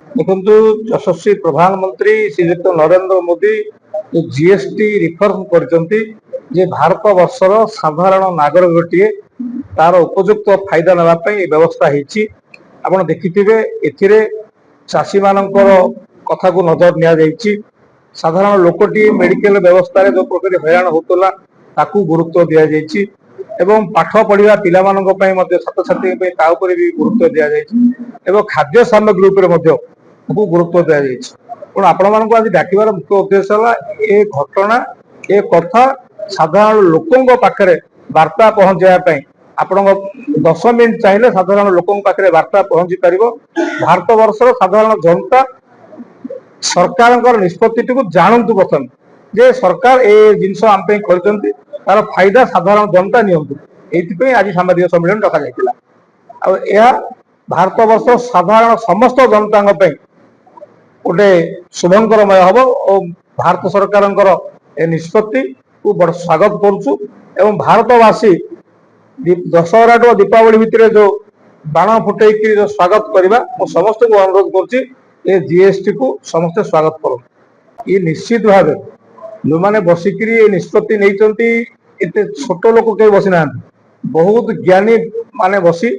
देखु यशस्वी प्रधानमंत्री श्रीयुक्त नरेंद्र मोदी जो जीएसटी रिफर्म कर भारत वर्षर साधारण नागरिक टीए तार उपयुक्त फायदा नापी व्यवस्था होती देखिथे चाषी मान कथा को नजर नि साधारण लोकटी मेडिकल व्यवस्था जो प्रकार हैरान होता गुरुत्व दि जाइए एवं पाठ पढ़ा पिला छात्र छात्री भी गुरुत्व दि जाइए खाद्य सामग्री गुरुत्व दि जाइए तेणु आपण मानक आज डाकिबार मुख्य उद्देश्य है ए घटना ए कथा साधारण लोकों पाखे वार्ता पहुंचाई आपण 10 मिनिट चाहिए साधारण लोकों पाखे वार्ता पहुंची पार भारत वर्षर साधारण जनता सरकार निष्पत्ति को जानतु प्रथम जे सरकार ए जिनस आम तार फायदा साधारण जनता नियंतु आज सांबादिक सम्मेलन रखा जाता भारत वर्ष साधारण समस्त जनता गोटे शुभंकरमय हम और भारत सरकार निष्पत्ति को बड़ स्वागत करुचु एवं भारतवासी दशहरा टू दीपावली भितर जो बाण फुटे जो स्वागत करवा समस्त को अनुरोध कर जीएसटी को समस्ते स्वागत कर ये निश्चित भाव जो मैंने बसिक निष्पत्ति नहीं छोट लोक कहीं बसी ना बहुत ज्ञानी माने बसी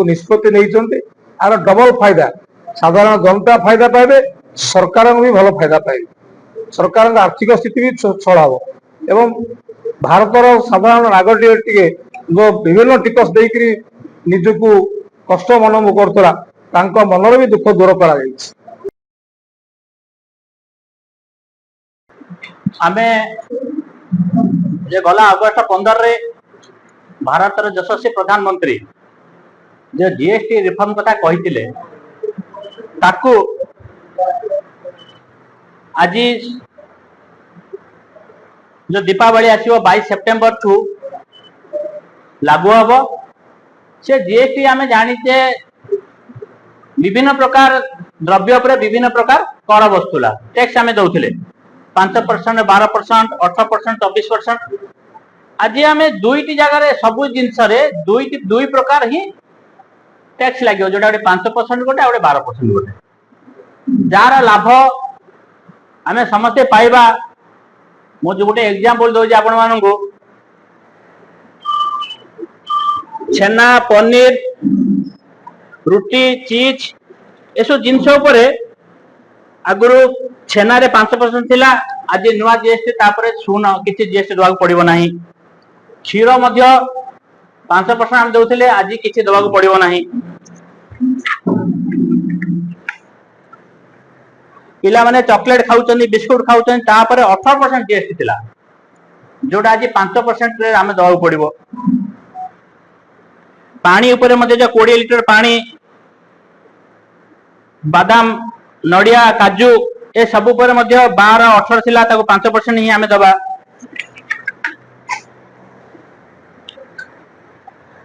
निष्पत्ति नहीं आर डबल फायदा साधारण जनता फायदा पाइबे सरकार भी भल फायदा पाइबे सरकार आर्थिक स्थिति भी छल हम एवं भारतर साधारण नागरिक टे जो विभिन्न टिकस देकर निजक कष्ट मन कर मनर भी दुख दूर कर आमे जे गला अगस्ट 15 रे भारत यशस्वी प्रधानमंत्री जो जीएसटी रिफॉर्म कथा कही ताकू आज जो दीपावली आसो 22 सेप्टेम्बर ठू लागू हम से जीएसटी आम जाचे विभिन्न प्रकार द्रव्य पर विभिन्न प्रकार कर बसुला टैक्स आम दौले 5%, 12%, 18%, 24%। आज आम दुईटी जगह सबू जिनस दुई प्रकार ही टैक्स लगे जोटा गोटे 5% गोटे गोटे 12% गोटे जार लाभ आम समस्ते पाइबा मुझे गोटे एग्जांपल दौर आपण मानू छेना पनीर रुटी चीज एसब जिनस आगुरी छेना रे 5% थिला आज नुआ जीएसटी तापर सुन किसी जीएसटी दवाक पड़िबो नाही क्षीर मध्य 5% आम दउथिले आज किसी दवाक पड़िबो नाही पिला माने चॉकलेट खाउचनी बिस्कुट खाउचनी तापर 18% जीएसटी थिला जोटा आज 5% रे आम दवाक पड़िबो पानी ऊपर मध्य जो 20 लिटर पानी बादाम नड़िया काजू ए सब पर 12-18 थिला 5% ही आम दबा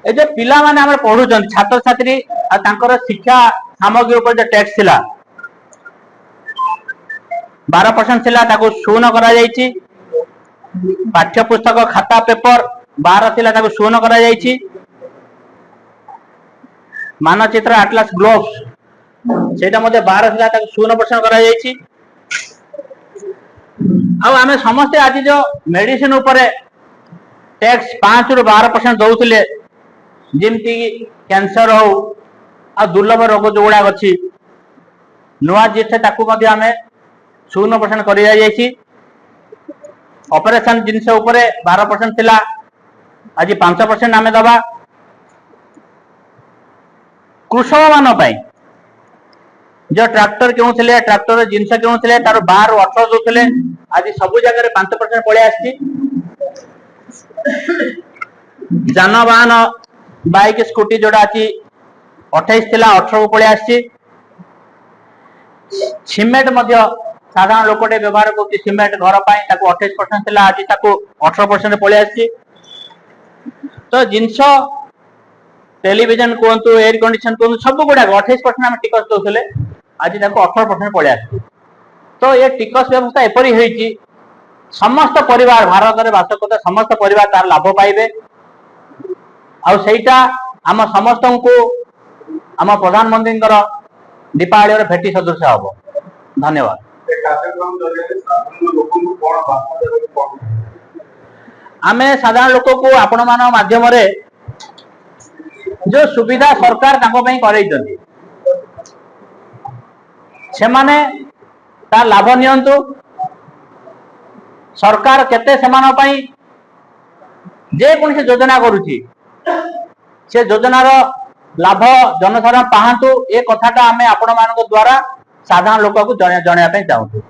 ए जो पिला माने हमर पढुचन छात्र छात्री आ तांकर शिक्षा सामग्री ऊपर जो टैक्स थिला 12% थिला ताको शून्य करा जायछि पाठ्य पुस्तक खाता पेपर 12 थिला ताको शून्य करा जायछि मानचित्र आटलास ग्लोब्स सेटा मध्य 12 थिला ताको 0% करा जायछि आ आमे समस्त आज जो मेडिसिन ऊपर टैक्स 5 रु 12% दउथिले जेमती कैंसर हो आ दुर्लभ रोग जो गुड़ा अच्छी नुआ जीएसटी ताकू मध्य आमे 0% कर ऑपरेशन जिनस ऊपर 12% थिला आज 5% आमे दबा कृषक मान जो ट्रैक्टर क्यों ट्रैक्टर जिनस क्यों तार 12-18 दौले आज सब जगह 5% पड़े आसी जानवाहन बाइक स्कूटी जोड़ा अच्छी 28 थिला 18 को पड़े आसी सीमेंट मध्य साधारण लोकटे व्यवहार कर सीमेंट घर पर 28% थिला आज 18% पड़े आसी तो जिनस टेलीविजन कहतु एयर कंडीशन कहतु सब गुड़ा 28% आम टिकस दौले आज 18% पड़े आसी तो ये टिकस व्यवस्था एपरी होती समस्त परिवार भारत में बास करता समस्त परिवार तार लाभ पाइबे आउ सेटा आम समस्त को आम प्रधानमंत्री दीपावली भेटी सदृश हम। धन्यवाद। आमे साधारण लोक को आपण मान माध्यम जो सुविधा सरकार करैछन्ति से माने तार लाभ नियंतु। सरकार केते सेमान पई जे कोनसे योजना करूची से योजनार लाभ जनसाधारण पाहतु ए कथाटा आमे आपण मान द्वारा साधारण लोक को जणया पे चाहूँ।